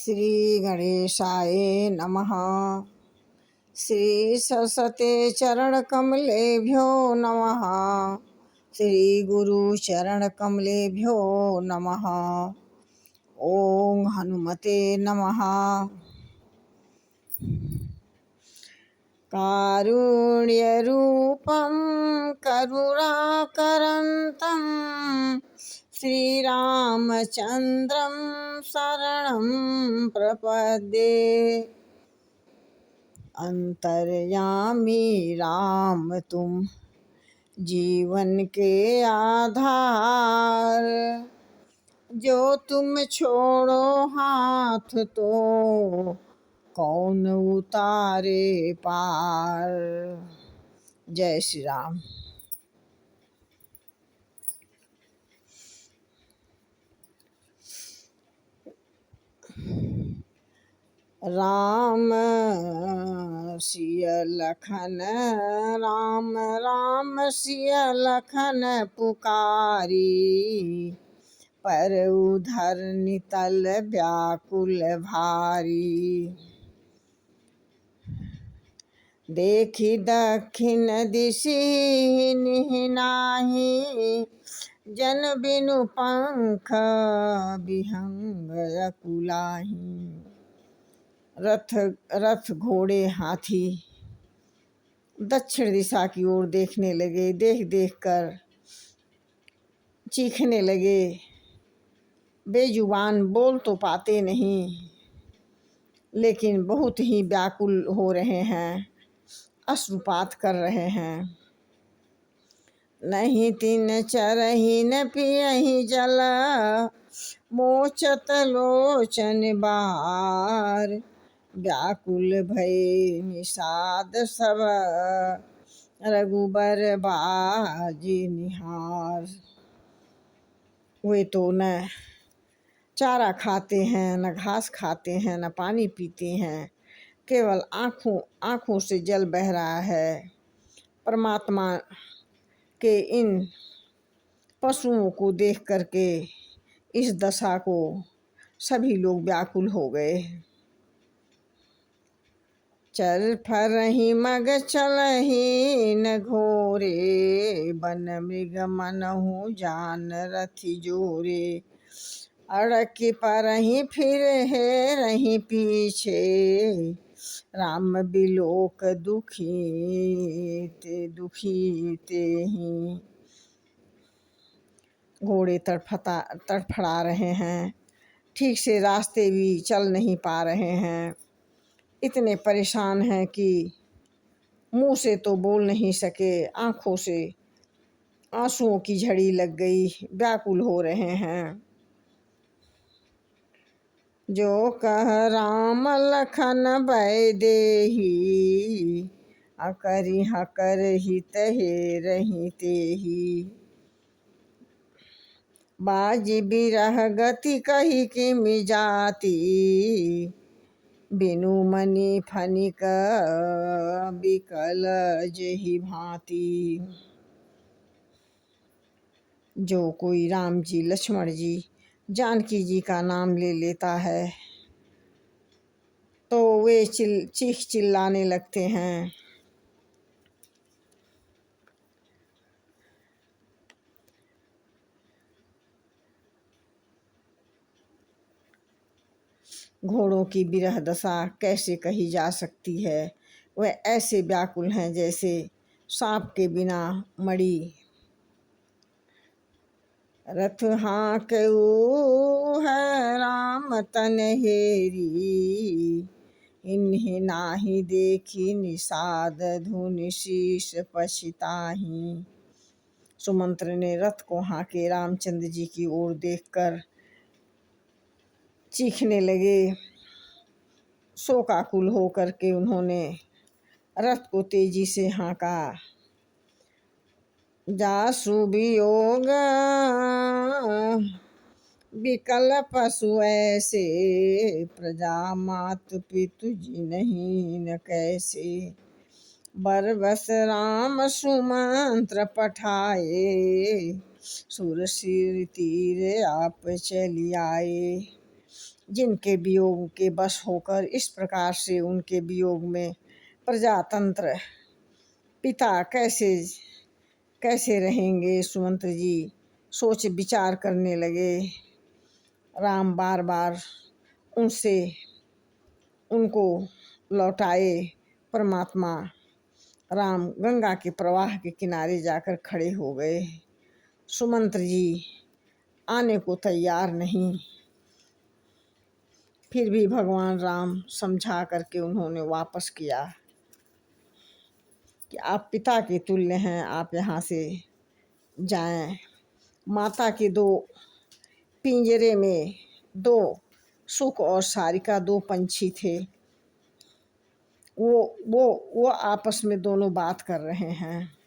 श्री गणेशाय नमः। श्री सरस्वती चरण कमलेभ्यो नमः। श्री गुरु चरण कमलेभ्यो नमः। ओम हनुमते नमः। कारुण्यरूपं करुणाकरन्तं श्रीरामचन्द्रं शरणं प्रपद्ये। अंतर्यामी राम तुम जीवन के आधार, जो तुम छोड़ो हाथ तो कौन उतारे पार। जय श्री राम। राम सिय लखन राम राम सिय लखन पुकारी, पर उधर नितल व्याकुल भारी। देखी दक्षिण दिशि नाही, जन बिनु पंख विहंग अकुलाही। रथ घोड़े हाथी दक्षिण दिशा की ओर देखने लगे। देख देख कर चीखने लगे। बेजुबान बोल तो पाते नहीं, लेकिन बहुत ही व्याकुल हो रहे हैं, अश्रुपात कर रहे हैं। नहीं तीन चरहि न पियहि जल, मोचत लोचन बार। व्याकुल भय निषाद सब, रघुबर बाजी निहार। वे तो न चारा खाते हैं, न घास खाते हैं, न पानी पीते हैं, केवल आँखों से जल बह रहा है। परमात्मा के इन पशुओं को देख करके इस दशा को सभी लोग व्याकुल हो गए। चल फरहि मग चलहि न घोरे, बन मृग मनहु जान रथि जोरे। अड़कि परहि फिर हे रही पीछे, राम बिलोक दुखी ते ही। घोड़े तड़फड़ा रहे हैं, ठीक से रास्ते भी चल नहीं पा रहे हैं। इतने परेशान हैं कि मुंह से तो बोल नहीं सके, आंखों से आंसुओं की झड़ी लग गई, व्याकुल हो रहे हैं। जो कह राम लखन भय देहि, अकरि हकर हित हे रही तेहि। बाजी बिरह गति कही किमि जाति, बिनु मनि फनिक बिकल जेहि भांति। जो कोई राम जी, लक्ष्मण जी, जानकी जी का नाम ले लेता है तो वे चीख चिल्लाने लगते हैं। घोड़ों की विरह दशा कैसे कही जा सकती है। वह ऐसे व्याकुल हैं जैसे सांप के बिना मड़ी। रथ हाँकऊ है राम तन हेरी, इन्हीं नाही देखी निषाद धुनि शीश पछिताही। सुमंत्र ने रथ को हाँके रामचंद्र जी की ओर देखकर चीखने लगे। शोकाकुल हो करके उन्होंने रथ को तेजी से हाँका। जासु वियोग विकल पशु ऐसे, प्रजा मात पितु जिनहि न कैसे। बरबस राम सुमंत्र पठाए, सुर सिर तीर आप चली आए। जिनके वियोग के बस होकर इस प्रकार से उनके वियोग में प्रजातंत्र पिता कैसे कैसे रहेंगे। सुमंत्र जी सोच विचार करने लगे। राम बार बार उनसे उनको लौटाए। परमात्मा राम गंगा के प्रवाह के किनारे जाकर खड़े हो गए। सुमंत्र जी आने को तैयार नहीं, फिर भी भगवान राम समझा करके उन्होंने वापस किया कि आप पिता के तुल्य हैं, आप यहाँ से जाएं। माता के दो पिंजरे में दो सुख और सारिका दो पंछी थे। वो आपस में दोनों बात कर रहे हैं।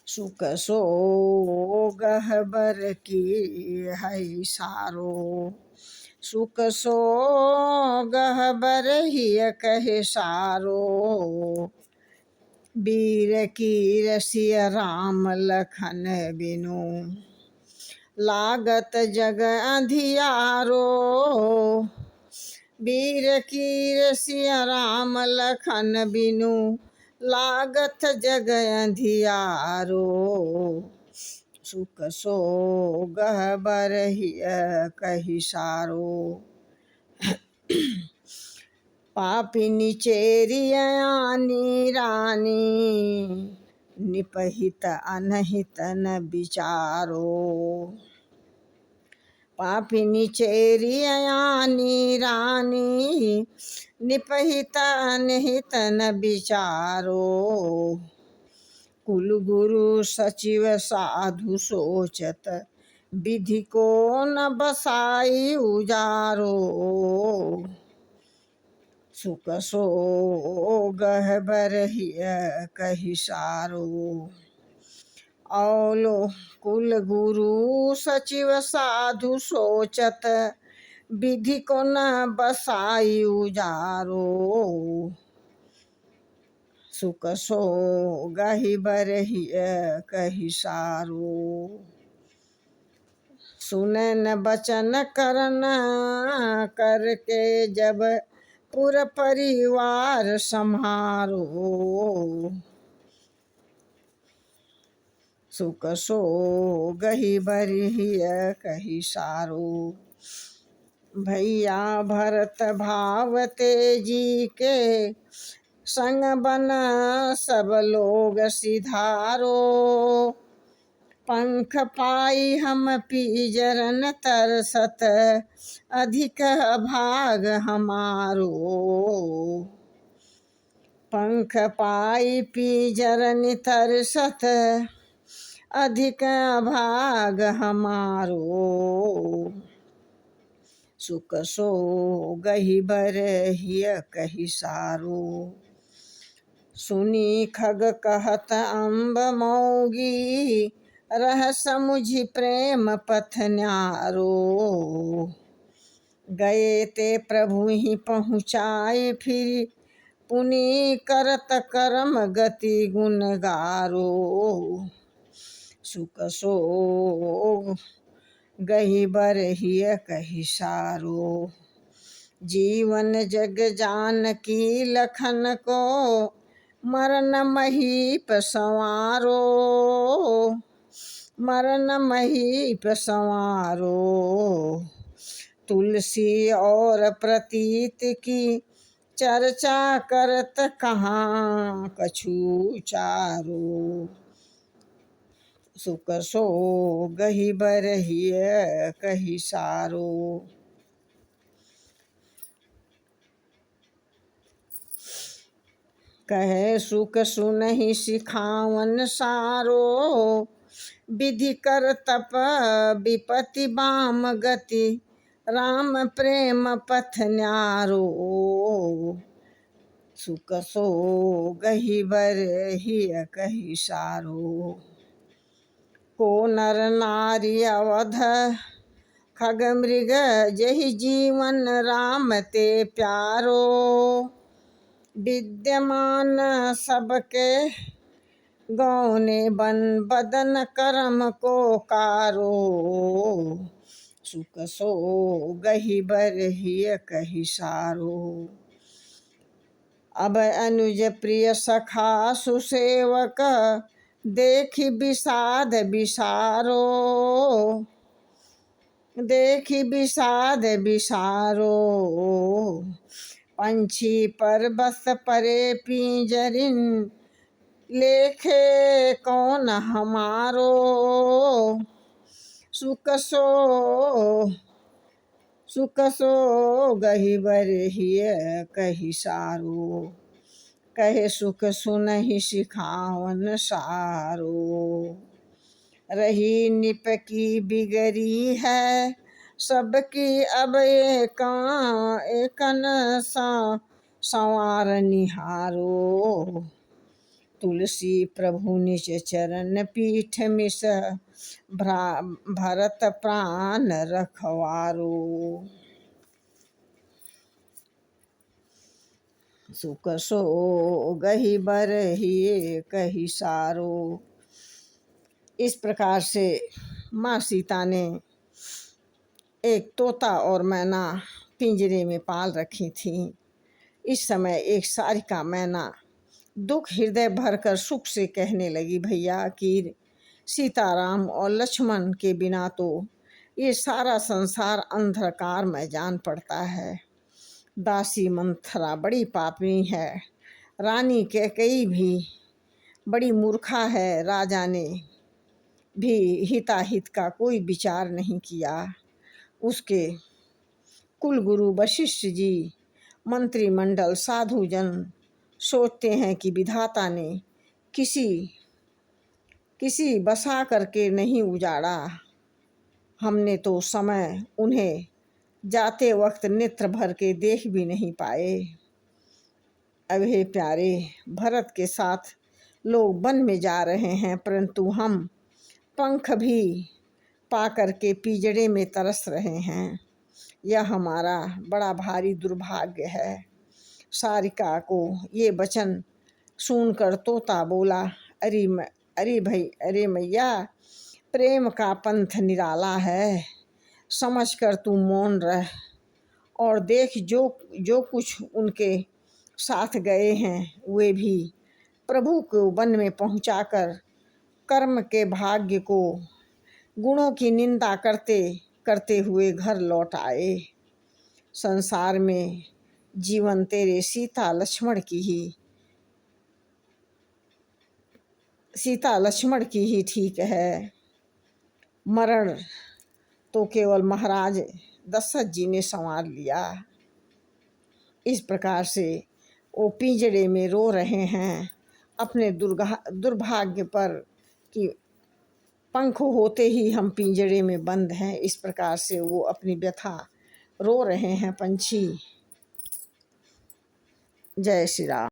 सुख सो गहबर की है सारो, सुख सो गहबर ही कहे सारो। वीर की रसिया राम लखन बिनु, लागत जग अंधियारो। वीर की रसिया राम लखन बिनु, लागत जग अंधियारो। सुख सो गहबर हिय कहि सारो। पापिनी चेरियानी रानी, निपहित अनहित न विचारो। पापिनी चेरियानी रानी, निपहित अनहित न विचारो। कुल गुरु सचिव साधु सोचत, विधि को न बसाई उजारो। सुख सो गहबर हिय कहि सारो। औलो कुल गुरु सचिव साधु सोचत, विधि को न बसाई उजारो। सुख सो गहिबर हिय कहि सारो। सुने न बचन करन करके, जब पूरा परिवार सम्हारो। सुख सो गहिबर हिय कहि सारो। भैया भरत भाव तेजी के, संग बन सब लोग सिधारो। पंख पाई हम पीजरन तरसत, अधिक भाग हमारो। पंख पाई पीजरन तरसत, अधिक भाग हमारो। सुख सो गहिबर हिय कहि सारो। सुनी खग कहत अम्ब मौगी, रह समुझि प्रेम पथ न्यारो। गए ते प्रभु ही पहुँचाए फिर, पुनि करत करम गति गुण गारो। सुख सो गहिबर हिय कहि सारो। जीवन जग जानकी लखन को, मरन महीप संवारो। मरन महीप संवारो। तुलसी और प्रतीत की चर्चा करत, कहाँ कछु चारो। सुख सो गहिबर हिय कहि सारो। कहे सुख सुनहि सिखावन सारो, विधि कर तप विपति बाम गति, राम प्रेम पथ न्यारो। सुख सो गहिबर हिय कहि सारो। को नर नारी अवध खग मृग, जहि जीवन राम ते प्यारो। विद्यमान सबके गौने बन बदन करम को कारो। सुख सो गही बरहिय कही सारो। अब अनुज प्रिय सखा सुसेवक देखी विषाद विसारो। देखी विषाद विसारो पंछी पर बस परे पिंजरिन लेखे कौन हमारो। सुख सो गही बरहिय कही सारो। कहे सुख सुनहि सिखावन सारो। रही निप की बिगड़ी है सबकी अब एकन संवार निहारो। तुलसी प्रभु निज चरण पीठ मिस भरत प्राण रखवारो। सुख सो गही बरहिए कही सारो। इस प्रकार से माँ सीता ने एक तोता और मैना पिंजरे में पाल रखी थी। इस समय एक सारिका मैना दुख हृदय भरकर सुख से कहने लगी, भैया कि सीताराम और लक्ष्मण के बिना तो ये सारा संसार अंधकार में जान पड़ता है। दासी मंथरा बड़ी पापी है, रानी कैकेयी भी बड़ी मूर्खा है। राजा ने भी हिताहित का कोई विचार नहीं किया। उसके कुलगुरु वशिष्ठ जी, मंत्रिमंडल, साधुजन सोचते हैं कि विधाता ने किसी बसा करके नहीं उजाड़ा। हमने तो समय उन्हें जाते वक्त नेत्र भर के देख भी नहीं पाए। अब हे प्यारे, भरत के साथ लोग वन में जा रहे हैं, परंतु हम पंख भी पा करके पिंजड़े में तरस रहे हैं। यह हमारा बड़ा भारी दुर्भाग्य है। सारिका को ये वचन सुनकर तोता बोला, अरे मैया, प्रेम का पंथ निराला है, समझ कर तू मौन रह और देख जो कुछ उनके साथ गए हैं वे भी प्रभु को वन में पहुंचाकर कर्म के भाग्य को गुणों की निंदा करते करते हुए घर लौट आए। संसार में जीवन तेरे सीता लक्ष्मण की ही ठीक है। मरण तो केवल महाराज दशरथ जी ने संवार लिया। इस प्रकार से वो पिंजड़े में रो रहे हैं अपने दुर्भाग्य पर कि पंख होते ही हम पिंजड़े में बंद हैं। इस प्रकार से वो अपनी व्यथा रो रहे हैं पंछी। जय श्री राम।